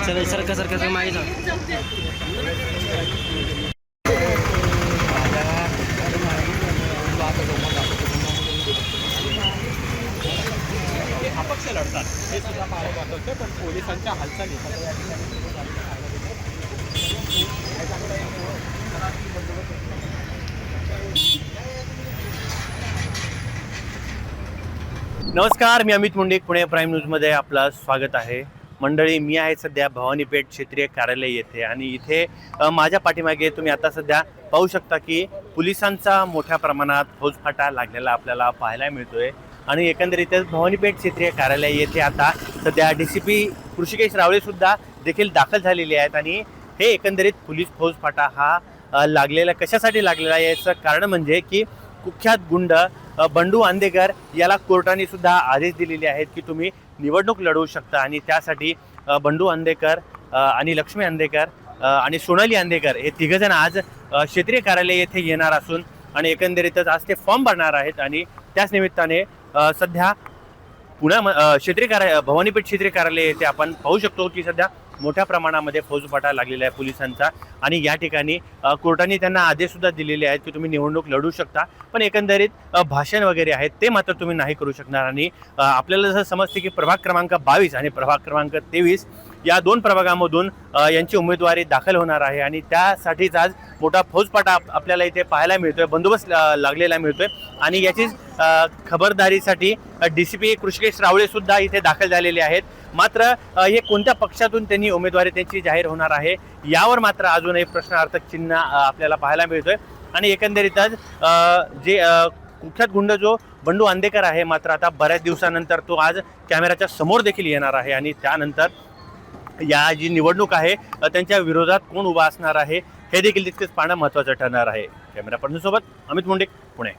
चला सरका सरका मागे जा. अपक्ष लढतात हे सुद्धा पाहायला जात होते, पण पोलिसांच्या हालचाली नमस्कार, मी अमित मुंडे, पुणे प्राईम न्यूजमध्ये आपलं स्वागत आहे. मंडळी, मी आहे सध्या भवानीपेठ क्षेत्रीय कार्यालय येथे आणि इथे माझ्या पाठीमागे तुम्ही आता सध्या पाहू शकता की पोलिसांचा मोठ्या प्रमाणात फौजफाटा लागलेला आपल्याला पाहायला मिळतोय. आणि एकंदरीतच भवानीपेठ क्षेत्रीय कार्यालय येथे आता सध्या DCP ऋषिकेश रावळे सुद्धा देखील दाखल झालेले आहेत. आणि हे एकंदरीत पोलीस फौजफाटा हा लागलेला कशासाठी लागलेला आहे याचं कारण म्हणजे की कुख्यात गुंड बंडू आंदेकर याला कोर्टाने सुद्धा आदेश दिलेले आहेत की तुम्ही निवडणूक लढवू शकता. आणि त्यासाठी बंडू आंदेकर आणि लक्ष्मी आंदेकर आणि सोनाली आंदेकर हे तिघजण आज क्षेत्रीय कार्यालय येथे येणार असून आणि एकंदरीतच आज ते फॉर्म भरणार आहेत. आणि त्याच निमित्ताने सध्या भवानीपेठ क्षेत्रीय कार्यालय येथे आपण पाहू शकतो की सध्या मोठ्या प्रमाणामध्ये फौजफाटा लागलेला आहे पोलिसांचा. आणि या ठिकाणी कोर्टाने त्यांना आदेश सुद्धा दिलेले आहेत की तुम्ही निवडणूक लढू शकता, पण एकंदरीत भाषण वगैरे आहेत ते मात्र तुम्ही नाही करू शकणार. आणि आपल्याला जसं समजते की प्रभाग क्रमांक 22 आणि प्रभाग क्रमांक 23 या दोन प्रभागामधून यांची उमेदवारी दाखल होणार आहे. आणि त्यासाठीच आज मोठा फौजफाटा आपल्याला इथे पाहायला मिळतोय, बंदोबस्त लागलेला मिळतोय. आणि याचीच खबरदारीसाठी DCP ऋषिकेश रावळे सुद्धा इथे दाखल झालेले आहेत. मात्र हे कोणत्या पक्षातून त्यांनी उमेदवारी त्यांची जाहीर होणार आहे यावर मात्र अजूनही प्रश्नार्थक चिन्ह आपल्याला पाहायला मिळतोय. आणि एकंदरीतच जे कुख्यात गुंड जो बंडू आंदेकर आहे मात्र आता बऱ्याच दिवसानंतर तो आज कॅमेऱ्याच्या समोर देखील येणार आहे. आणि त्यानंतर या जी निवडणूक आहे त्यांच्या विरोधात कोण उभा असणार आहे हे देखील तितकेच पाहणं महत्त्वाचं ठरणार आहे. कॅमेरा पर्सनसोबत अमित मुंडे, पुणे.